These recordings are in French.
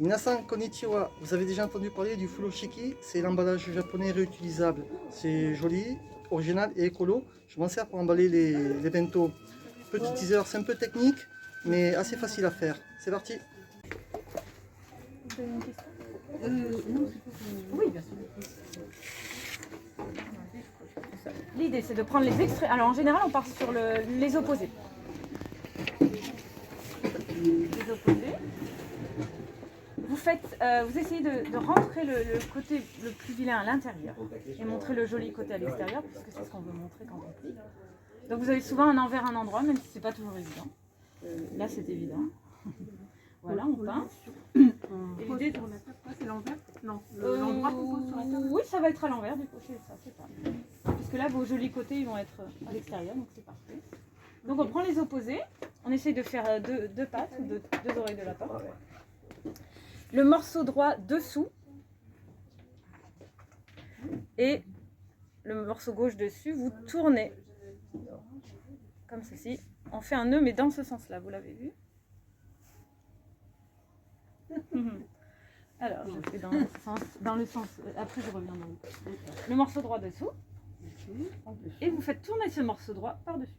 Minasan konnichiwa, vous avez déjà entendu parler du furoshiki? C'est l'emballage japonais réutilisable. C'est joli, original et écolo. Je m'en sers pour emballer les bento. Petit teaser, c'est un peu technique, mais assez facile à faire. C'est parti. Vous avez une question? Non, oui, bien sûr. L'idée, c'est de prendre les extraits. Alors, en général, on part sur les opposés. Les opposés. Vous essayez de rentrer le côté le plus vilain à l'intérieur et montrer le joli côté à l'extérieur, puisque c'est ce qu'on veut montrer quand on plie. Donc, vous avez souvent un envers, un endroit, même si c'est pas toujours évident. Là, c'est évident. Voilà, on peint. Et l'idée, c'est l'envers? Non, l'endroit qu'on pose sur la table. oui, ça va être à l'envers, du coup, c'est ça, c'est pas. Puisque là, vos jolis côtés, ils vont être à l'extérieur, donc c'est parfait. Donc on prend les opposés, on essaye de faire deux pattes ou deux oreilles de lapin. Le morceau droit dessous et le morceau gauche dessus, vous tournez comme ceci. On fait un nœud, mais dans ce sens-là, vous l'avez vu? Alors, je fais dans le sens, après je reviens dans le morceau droit dessous. Et vous faites tourner ce morceau droit par-dessus.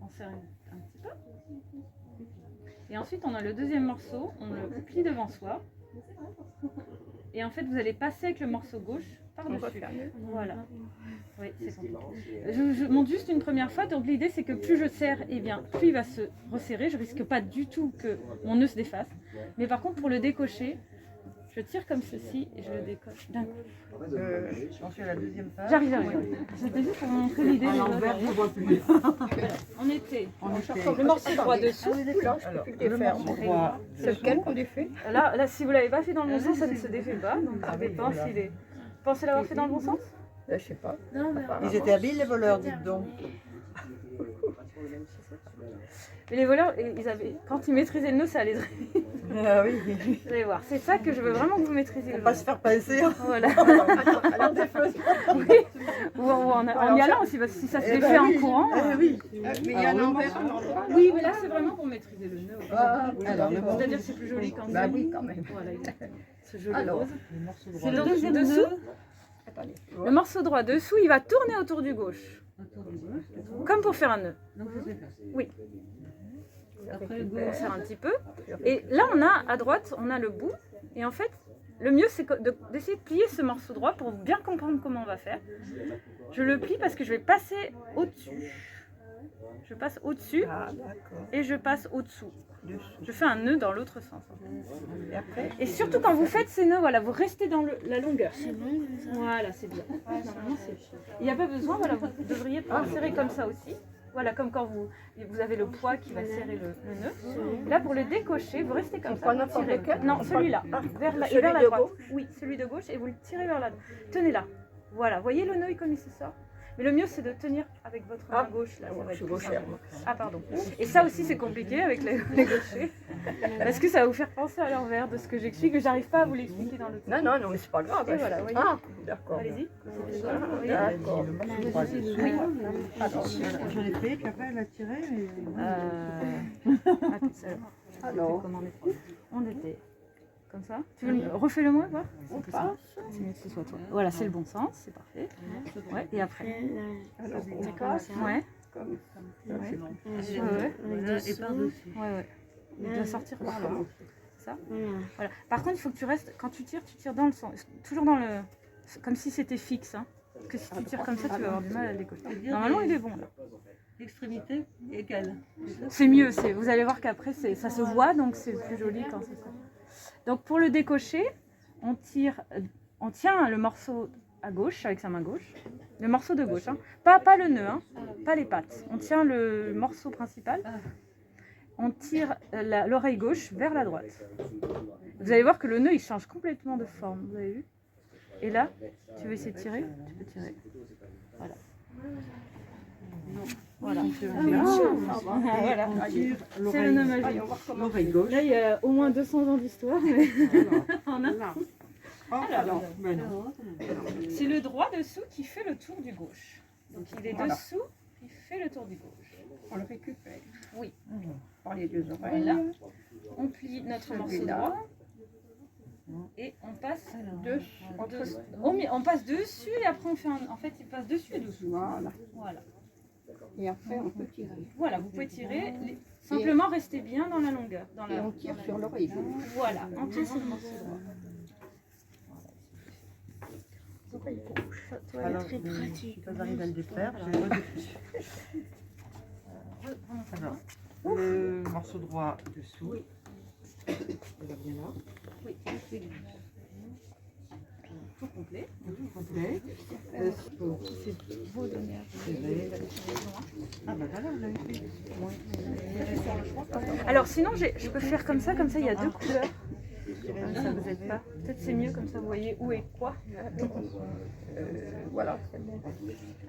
On serre un petit peu. Et ensuite, on a le deuxième morceau, on le plie devant soi. Et en fait, vous allez passer avec le morceau gauche par-dessus. Voilà. Oui, c'est compliqué. Je monte juste une première fois. Donc l'idée, c'est que plus je serre, eh bien, plus il va se resserrer. Je risque pas du tout que mon nœud se défasse. Mais par contre, pour le décocher, je tire comme ceci et je le décoche d'un coup. J'en suis à la deuxième page. J'arrive. C'était juste pour vous montrer l'idée. À l'envers, je ne vois plus. On était le morceau droit dessous. C'est lequel qu'on défait? Là, si vous ne l'avez pas fait dans le bon sens, ça ne se défait pas. Donc ça dépend s'il est. Vous pensez l'avoir fait dans le bon sens? Je sais pas. Ils étaient habiles les voleurs, dites donc. Mais les voleurs, quand ils maîtrisaient le nœud, ça allait très vite. Ah oui. Vous allez voir, c'est ça que je veux vraiment que vous maîtrisiez. Faut pas se faire passer. Voilà. Alors des fois. Oui. Ou en y allant aussi, parce que si ça se défait en courant. Oui. Mais il y a un envers. Oui, mais là c'est vraiment pour maîtriser le nœud. Alors, C'est-à-dire que c'est plus joli quand bah oui, quand même. Voilà, ce joli Alors, rose. C'est le deuxième dessous. Le morceau droit dessous, il va tourner autour du gauche. Comme pour faire un nœud. Oui. On serre un petit peu. Et là, on a à droite, on a le bout. Et en fait, le mieux, c'est d'essayer de plier ce morceau droit pour bien comprendre comment on va faire. Je le plie parce que je vais passer au-dessus. Je passe au-dessus et je passe au-dessous. Je fais un nœud dans l'autre sens. Et surtout quand vous faites ces nœuds, voilà, vous restez dans la longueur. Voilà, c'est bien. Normalement, il n'y a pas besoin, voilà, vous devriez serrer comme ça aussi. Voilà, comme quand vous avez le poids qui va serrer le nœud. Là, pour le décocher, vous restez comme ça. Vous tirez. Non, celui-là, vers la droite. Oui, celui de gauche, et vous le tirez vers la droite. Tenez là. Voilà, voyez le nœud comme il se sort. Mais le mieux, c'est de tenir avec votre main gauche. Là, ça va être plus simple. Ah, pardon. Et ça aussi, c'est compliqué avec les gauchers. Parce que ça va vous faire penser à l'envers de ce que j'explique, que j'arrive pas à vous l'expliquer dans le temps. Non, mais c'est pas grave. Et voilà, voyez. Ah, d'accord. Allez-y. D'accord. Oui. J'en ai fait, puis après elle a tiré. Alors, On était comme ça. Tu veux refais-le moi, voir? C'est mieux que ce soit toi. Voilà, c'est le bon sens, c'est parfait. Ouais, et après. alors on passe Ouais. comme Et par-dessus. Ouais. Il doit sortir par là. C'est ça? Voilà. Par contre, il faut que tu restes. Quand tu tires dans le sens. Toujours dans le. Comme si c'était fixe. Hein. Parce que si tu tires comme ça, tu vas avoir du mal à le décocher. Normalement, il est bon là. L'extrémité égale. C'est mieux. Vous allez voir qu'après, ça se voit, donc c'est plus joli quand c'est ça. Donc pour le décocher, on tient le morceau à gauche avec sa main gauche, le morceau de gauche, hein. Pas le nœud, hein. Pas les pattes. On tient le morceau principal, on tire l'oreille gauche vers la droite. Vous allez voir que le nœud il change complètement de forme, vous avez vu? Et là, tu veux essayer de tirer? Tu peux tirer. Voilà. Voilà. Voilà. C'est le nœud magique. L'oreille gauche. Là, il y a au moins 200 ans d'histoire. Mais... Alors, c'est le droit dessous qui fait le tour du gauche. Donc il est dessous, il fait le tour du gauche. on le récupère. Oui. Par les deux Et oreilles. là, on plie notre morceau droit. Et on passe on passe dessus et après on fait en fait il passe dessus et dessous. Voilà. Et après, on peut tirer. Voilà, vous pouvez tirer. Simplement restez bien dans la longueur. Et on tire sur l'oreille. Voilà, on tire sur le morceau droit. Alors, très pratique. Quand j'arrive à le défaire, je vais redéfaire. Alors, le morceau droit dessous. Il va bien là. Oui, tout complet. Tout complet. Vos données. Ah bah voilà, vous l'avez fait. Alors sinon, je peux faire comme ça il y a deux couleurs. Ça vous aide pas. Peut-être c'est mieux comme ça vous voyez où est quoi. Voilà.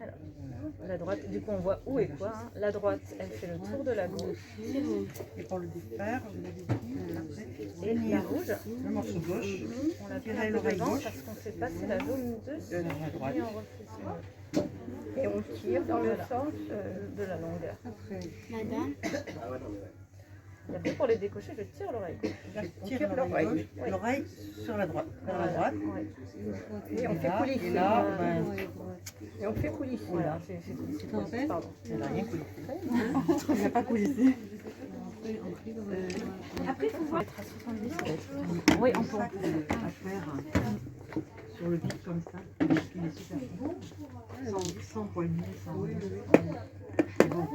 Alors, la droite, du coup on voit où est quoi. Hein. La droite, elle fait le tour de la gauche. Et pour le défaire, je l'avais dit après. Et la rouge, Le morceau gauche. on la Tirer fait l'oreille devant gauche. parce qu'on fait passer la jaune dessus. De la droite. Et on refait sur Et on tire dans le Voilà. sens. de la longueur. Madame, Et après pour les décocher, je tire l'oreille gauche. Je tire l'oreille gauche. L'oreille sur la droite. Vers la droite. Ouais. Et on fait coulisser. Et là, ben, Et on fait coulisser. Voilà, c'est coulisser. Pardon. elle n'a rien coulissé. Elle n'a pas coulissé. Après, il faut voir. Être à 70. Oui, on peut. À faire sur le vide comme ça. Il est super beau. Sans poignée, sans. C'est bon.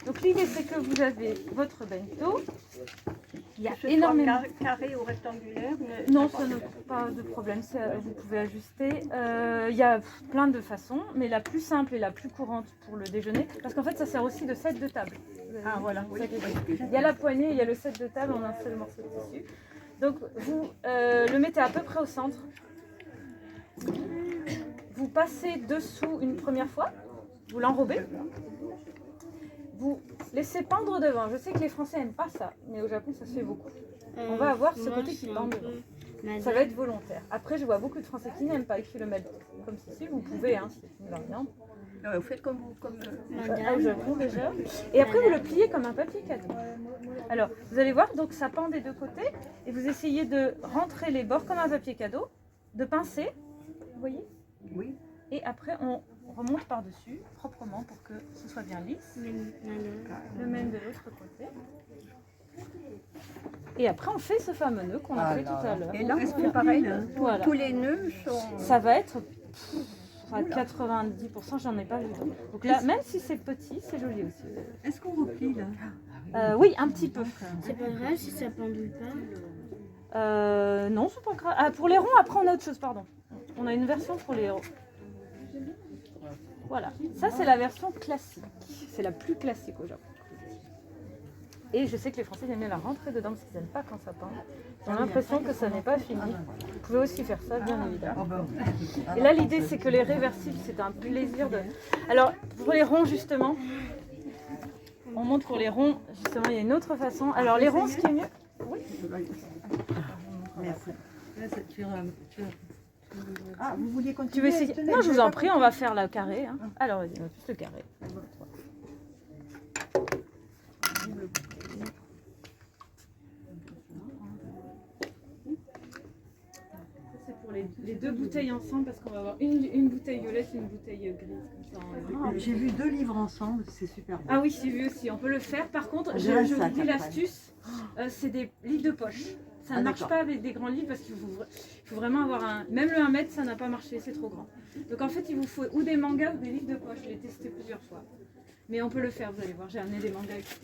Donc l'idée c'est que vous avez votre bento. Il y a Que ce énormément. soit carré ou rectangulaire. Non, ça n'a pas de problème, vous pouvez ajuster. Il y a plein de façons, mais la plus simple et la plus courante pour le déjeuner, parce qu'en fait ça sert aussi de set de table. Ah voilà. Oui. Il y a la poignée, il y a le set de table en un seul morceau de tissu. Donc vous le mettez à peu près au centre. Vous passez dessous une première fois, vous l'enrobez. Vous laissez pendre devant. Je sais que les Français n'aiment pas ça, mais au Japon ça se fait beaucoup. On va avoir ce côté qui pend devant. Ça va être volontaire. Après, je vois beaucoup de Français qui n'aiment pas et qui le mettent comme ceci. Vous pouvez, hein, c'est une variante. Vous faites comme vous. Au Japon déjà. Et après, vous le pliez comme un papier cadeau. Alors, vous allez voir, donc ça pend des deux côtés. Et vous essayez de rentrer les bords comme un papier cadeau, de pincer, vous voyez. Oui. Et après, on remonte par-dessus, proprement, pour que ce soit bien lisse. Le même de l'autre côté. Et après, on fait ce fameux nœud qu'on a fait tout à l'heure. Et là, on fait pareil. Voilà. Tous les nœuds sont. Ça va être à 90%, j'en ai pas vu d'autres. Donc là, même si c'est petit, c'est joli aussi. Est-ce qu'on replie là? Oui, un petit peu. c'est pas grave si ça pendule pas. Non, c'est pas grave. Ah, pour les ronds, après on a autre chose, pardon. On a une version pour les ronds. Voilà, ça c'est la version classique. C'est la plus classique au Japon. Et je sais que les Français aiment bien la rentrer dedans parce qu'ils n'aiment pas quand ça pend. Ils ont l'impression que ça n'est pas fini. Vous pouvez aussi faire ça, bien évidemment. Et là, l'idée c'est que les réversibles, c'est un plaisir de... Alors, pour les ronds, justement, on montre pour les ronds, justement, il y a une autre façon. Alors, les ronds, ce qui est mieux... Oui. Merci. Là, Ah, vous vouliez Tu continuer? veux essayer? Non, je vous en prie, on va faire la carré. Hein. Alors, vas-y, on va plus le carré. C'est pour les deux bouteilles ensemble parce qu'on va avoir une bouteille violette et une bouteille grise. Comme ça, J'ai vu 2 livres ensemble, c'est super beau. Ah oui, j'ai vu aussi, on peut le faire. Par contre, je dirait vous ça, dis après. l'astuce, c'est des livres de poche. Ça ne Ah, marche d'accord. pas avec des grands livres parce qu'il faut vraiment avoir un... Même le 1 mètre, ça n'a pas marché, c'est trop grand. Donc en fait, il vous faut ou des mangas ou des livres de poche. Je l'ai testé plusieurs fois. Mais on peut le faire, vous allez voir. J'ai amené des mangas, etc.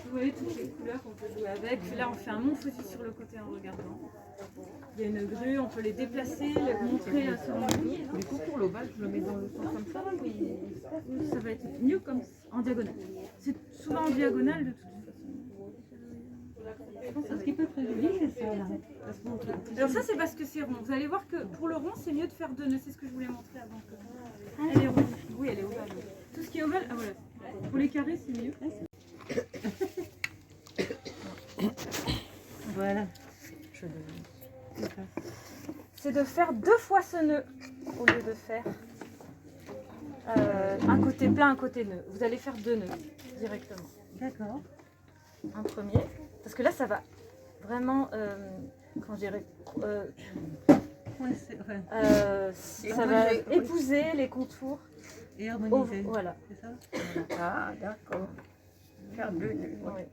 Vous voyez toutes les couleurs qu'on peut jouer avec. Là, on fait un montfousi sur le côté en regardant. Il y a une grue, on peut les déplacer, les montrer sur le livre. Du coup, pour l'ovale, je le mets dans le sens comme ça. Oui, ça va être mieux comme en diagonale. C'est souvent en diagonale de toute façon. Ce qui peut être joli, c'est ça là. Alors ça c'est parce que c'est rond. Vous allez voir que pour le rond c'est mieux de faire 2 nœuds. C'est ce que je voulais montrer avant. Elle est ronde. Oui, elle est ovale. Tout ce qui est ovale, ah voilà. Pour les carrés c'est mieux. Voilà. c'est de faire 2 fois ce nœud au lieu de faire un côté plein, un côté nœud. Vous allez faire 2 nœuds directement. D'accord. Un premier, parce que là ça va vraiment, comment je dirais, ça va épouser les contours. Et harmoniser. Voilà. C'est ça? Ah, d'accord. Faire 2 nœuds. Oui.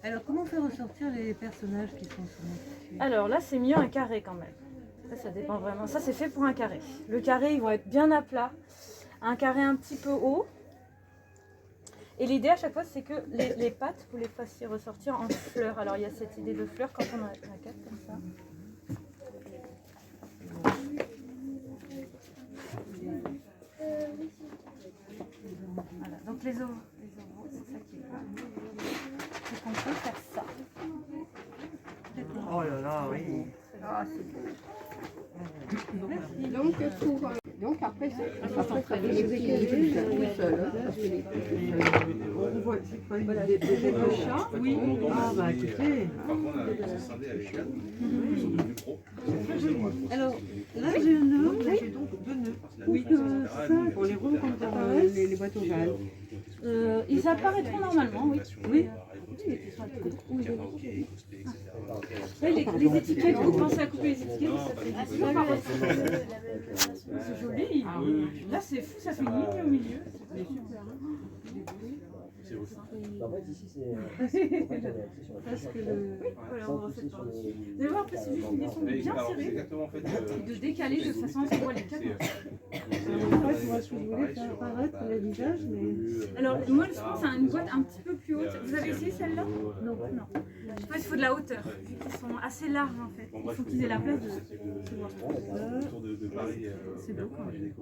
Alors, comment faire ressortir les personnages qui sont sur mon tissu? Alors là, c'est mieux un carré quand même. Ça dépend vraiment. Ça, c'est fait pour un carré. Le carré, ils vont être bien à plat. Un carré un petit peu haut. Et l'idée à chaque fois, c'est que les pattes, vous les fassiez ressortir en fleurs. Alors, il y a cette idée de fleurs quand on a 4 comme ça. Voilà. Donc, les ovaux, c'est ça qui est là. Donc, on peut faire ça. Oh là là, oui. Ah, c'est beau. Donc après, ça fait les petits tout seul. On voit, c'est quoi, des chats? Oui. Ah, bah écoutez. Alors, là, j'ai un nœud. Là, j'ai donc 2 nœuds. Oui, c'est ça, pour les ronds comme dans les boîtes ovales. Ils apparaîtront normalement, oui. Oui. Les étiquettes, vous pensez à couper les étiquettes, ça fait du par c'est joli. Là, c'est fou, ça fait une ligne au milieu. C'est super. En fait, ici, c'est. Parce que voilà, on va faire par-dessus. Vous allez voir, après, c'est juste une question de bien serrer, de décaler de façon à ce qu'on voit les quatre. Moi, je vois ce que je voulais faire apparaître le visage, mais. Alors, moi, je pense à une boîte un petit peu plus haute. Vous avez essayé celle-là? Non. Je pense qu'il faut de la hauteur, vu qu'ils sont assez larges en fait. Il faut qu'ils aient la place de se voir. C'est beau quand même.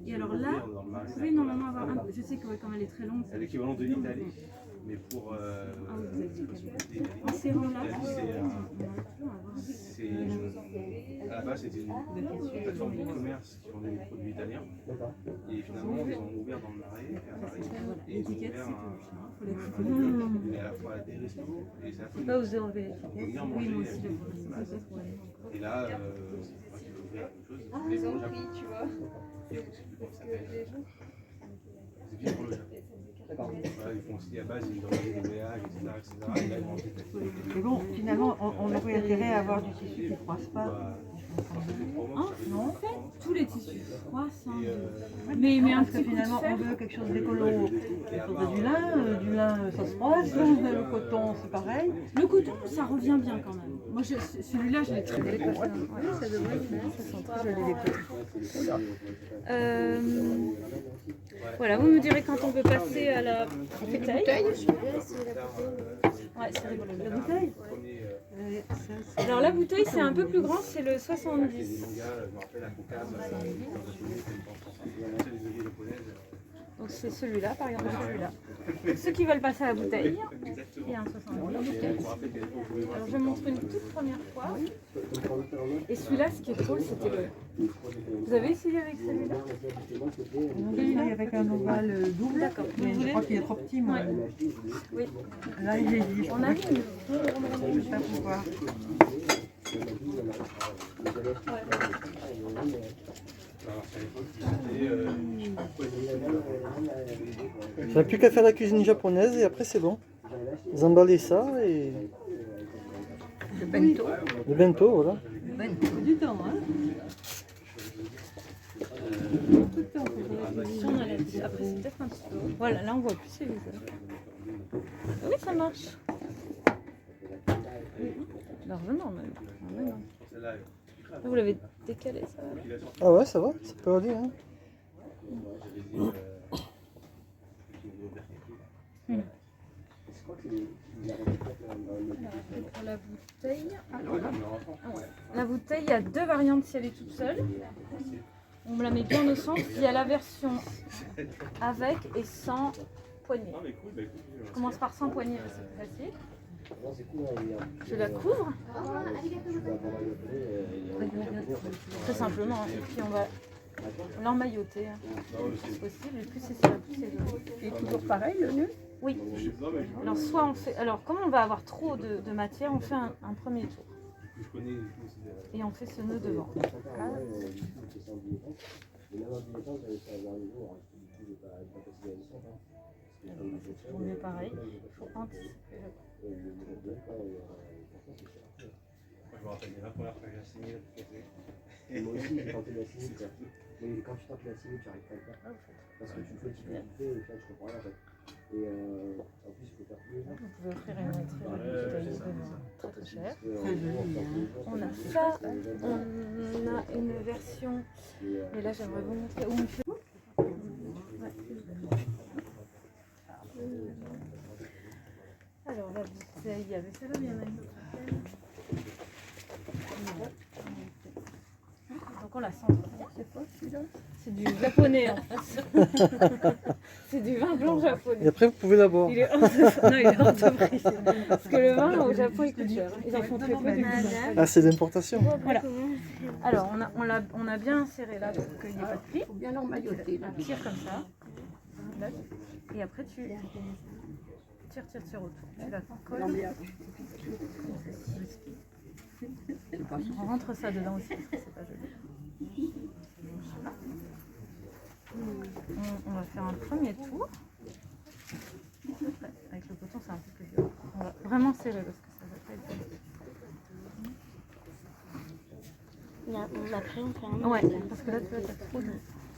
Et alors là, vous pouvez normalement avoir un. Je sais que quand elle est très longue. C'est l'équivalent de l'Italie, mais pour. En serrant là, à la base, c'était une plateforme de commerce qui vendait des produits italiens. Et finalement, ils ont ouvert dans le Marais, à Paris. Et ils ont ouvert à la fois des restos et ça fait. Pas oser enlever Venir manger. Et là, j'ai ouvert quelque chose. Mais bon, tu vois. Je sais plus comment ça s'appelle. C'est bien pour le Japon. Voilà, ils font aussi à base, ils organisent des voyages, etc. Et là, ils mangent des Mais bon, finalement, on aurait intérêt à avoir du tissu qui ne froisse pas. non, tous les tissus croissants. Mais un Parce que petit coup de finalement, fer. on veut quelque chose d'écolo. Il faudrait du lin, ça se froisse. Le coton, c'est pareil. Le coton, ça revient bien quand même. Moi, celui-là, je l'ai très bien. Ça devrait être bien, ça sent très joli les cotons. Voilà, vous me direz quand on peut passer à la bouteille. Ouais, c'est rigolo. La bouteille. Alors la bouteille, c'est un peu plus grand, c'est le 70. Donc c'est celui-là, par exemple, celui-là. Ceux qui veulent passer à la bouteille, il y a un 70. Alors je montre une toute première fois. Et celui-là, ce qui est cool, c'était le... Vous avez essayé avec celui-là? Celui-là, avec un ovale double. D'accord. Mais je crois qu'il est trop petit, moi. Oui. Là, il est dit. On a mis une... Je sais pas pourquoi. Il n'y a plus qu'à faire la cuisine japonaise et après c'est bon. Vous emballez ça et... Le bento. Le bento, voilà. C'est du temps, hein. Beaucoup de temps pour faire Si on a la petite- Après, c'est peut-être un petit peu... Voilà, là on voit plus ses visages. Ah oui, ça marche. Largement même. Ah, ouais, non. Là, vous l'avez décalé ça. Ah ouais, ça va, ça peut aller. Hein. Pour la bouteille, la bouteille, il y a 2 variantes si elle est toute seule. On me la met bien au centre. Il y a la version avec et sans poignée. Je commence par sans poignée parce que c'est facile. Je la couvre. Très simplement. Et puis on va l'emmailloter si possible. Et plus c'est ça, plus c'est joli. Et toujours pareil, le nœud. Oui. Alors soit on fait. Alors comme on va avoir trop de matière, on fait un premier tour. je connais aussi. Et on fait ce nœud devant. Ouais, du coup, on fait ça en dilettante. Mais même en dilettante, j'avais fait avoir les jours, parce que du coup, j'ai pas passé la licence. On est pareil, il faut anticiper. Je me rappelle de la première fois que j'ai signé. Et moi aussi, j'ai tenté la signe. Mais quand tu tentes la signe, tu n'arrives pas à le faire. Parce que tu fais, et au final, tu comprends rien en fait. Et en plus, il faut faire plus. Vous pouvez offrir une entrée très très chère. Très joli, hein. On a ça, on a une version, et là j'aimerais vous montrer où on fait. Alors la bouteille, il y avait celle-là, mais il y en a une autre. Donc on la sent. C'est quoi celui-là? C'est du japonais en fait. C'est du vin blanc Et japonais. après, vous pouvez la boire. Il est hors de, non, il est hors de prix. Parce que le vin au Japon il coûte cher. Ils en font très peu du coup. Ah, c'est d'importation. Voilà. Alors on a bien serré là pour qu'il n'y ait pas de pli. Il faut bien l'emmailloter. là. Tu tires comme ça. Là. Et après tu tires autour. Tu la colles. L'emballage. On rentre ça dedans aussi parce que c'est pas joli. On va faire un premier tour. Avec le coton c'est un peu plus dur. On va vraiment serrer parce que ça va pas être joli. Après, on fait un Ouais, parce que là tu vois t'as trop de...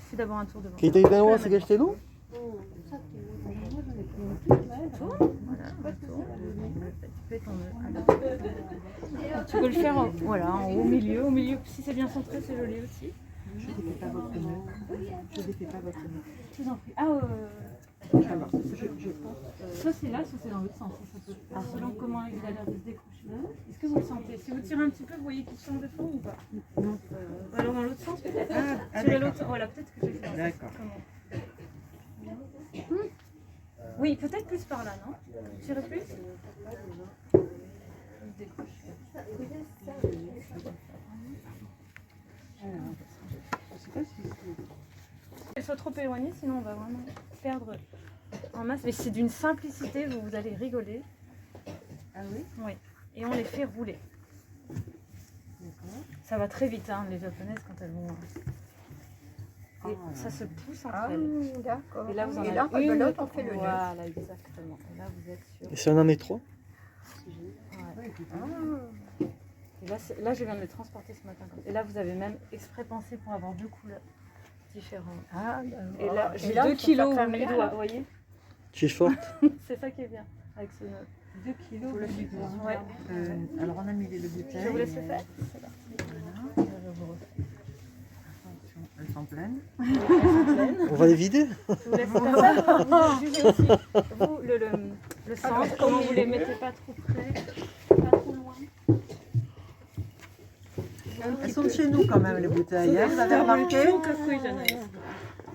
C'est d'abord un tour devant. 聞いていたのは菅してるの Voilà, on tourne. Tu fais ton nœud. Tu peux le faire voilà, en haut, au milieu. Si c'est bien centré, c'est joli aussi. Je ne défais pas votre nœud. Je ne défais pas votre nœud. Je vous en prie. Ah, Alors, je pense. soit c'est là, soit c'est dans l'autre sens. Ça peut faire selon comment il a l'air de se décrocher. Est-ce que vous le sentez? Si vous tirez un petit peu, vous voyez qu'il change de forme ou pas? Non. Alors dans l'autre sens peut-être? Ah, Tirez d'accord. l'autre sens. Voilà, peut-être que j'ai fait. D'accord. Oui, peut-être plus par là, non? Tirez plus? Il se décroche. Je ne sais pas si c'est. Qu'elle soit trop éloignée, sinon on va vraiment perdre en masse. Mais c'est d'une simplicité, vous allez rigoler. Ah oui? Oui. Et on les fait rouler. D'accord. Ça va très vite, hein, les japonaises quand elles vont. Et ça se pousse entre Ah, elles. d'accord. Et là vous en Et avez là, de une. l'autre, on fait le nœud. Voilà, exactement. Et là vous êtes sûr. Et si on en met 3 Ouais. Ah, Et là, je viens de le transporter ce matin. Et là, vous avez même exprès pensé pour avoir deux couleurs différentes. ah, Et là, j'ai là, 2 il faut kilos faire au bout du bien, doigt, là. vous voyez? Tu es forte. C'est ça qui est bien avec ce nœud. 2 kilos Faut le du suivre. doigt. Ouais. Alors on a mis les deux bouteilles. Je vous laisse le faire. C'est parti. Je vous refais. Elles sont pleines. On va les vider. Je vous laisse faire ça. Vous jugez aussi. Vous, le centre, comment vous les mettez pas trop près, pas trop loin. Elles sont de chez nous quand même les bouteilles. Hein, vous avez remarqué?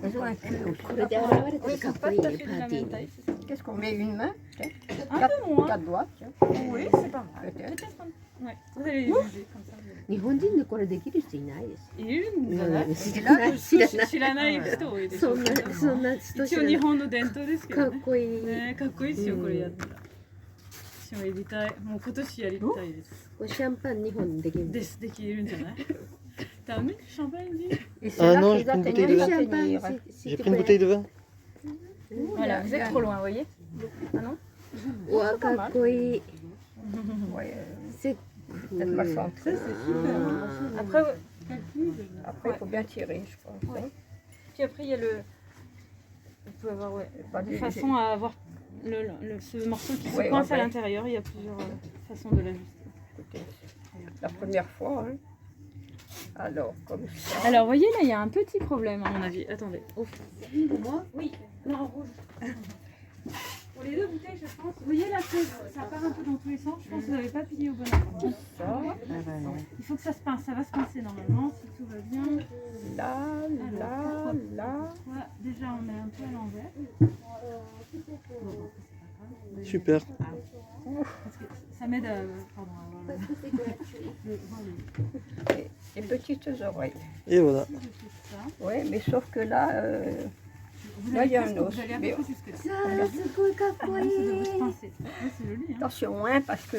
elles ont un cul aussi. これで現れたらかっこいいね、パーティーに。 Qu'est-ce qu'on met? Une main? Un peu moins. 4 doigts, tiens. Oui, c'est pas mal. Peut-être. Peut-être un... ouais. Vous allez les juger comme ça. 日本人でこれできる人いないです。いるんじゃない？知らない、知らない。知らない人多いでしょ。そんな人知一応日らない。本の伝統ですけかどね。っこいい。ね、かっこいいですよ、これやったら。私もやりたい。もう今年やりたいです。これシャンパン日本でできる。です、できるんじゃない？ダメ？シャンパンに？ Et c'est Ah là non, qu'ils j'ai pris une atteignaient bouteille de les vin. atteignir. J'ai pris une bouteille de vin. Voilà, vous êtes trop loin, vous voyez? Ah non? うわ、かっこいい。 Ouais, c'est peut-être mal centré. Après, Après, il faut bien tirer, je pense. ouais. Puis après, il y a le. Vous pouvez avoir Pas de des- façon à avoir ce morceau qui se Ouais, coince à ouais. l'intérieur. Il y a plusieurs façons de l'ajuster. Écoutez, la première fois, hein. Alors, comme ça. Alors, vous voyez, là, il y a un petit problème, à mon avis. Attendez. Pour moi? Oui. Non, en rouge. Pour les deux bouteilles, je pense. Vous voyez, là, ça part un peu dans tous les sens. Je pense que vous n'avez pas plié au bon endroit. Ça, Il faut que ça se pince. Ça va se pincer normalement, si tout va bien. là, là, là. Voilà, déjà, on est un peu à l'envers. Super. Parce que ça m'aide à... Pardon, à avoir Les petites oreilles. Et voilà. si je fais ça. Oui, mais sauf que là, Vous là, il y a presque- un os. Vous allez un Mais peu jusque là. あーすごいかっこい Ça devrait い se pincer. Ouais, c'est joli, hein. attention, hein, parce que.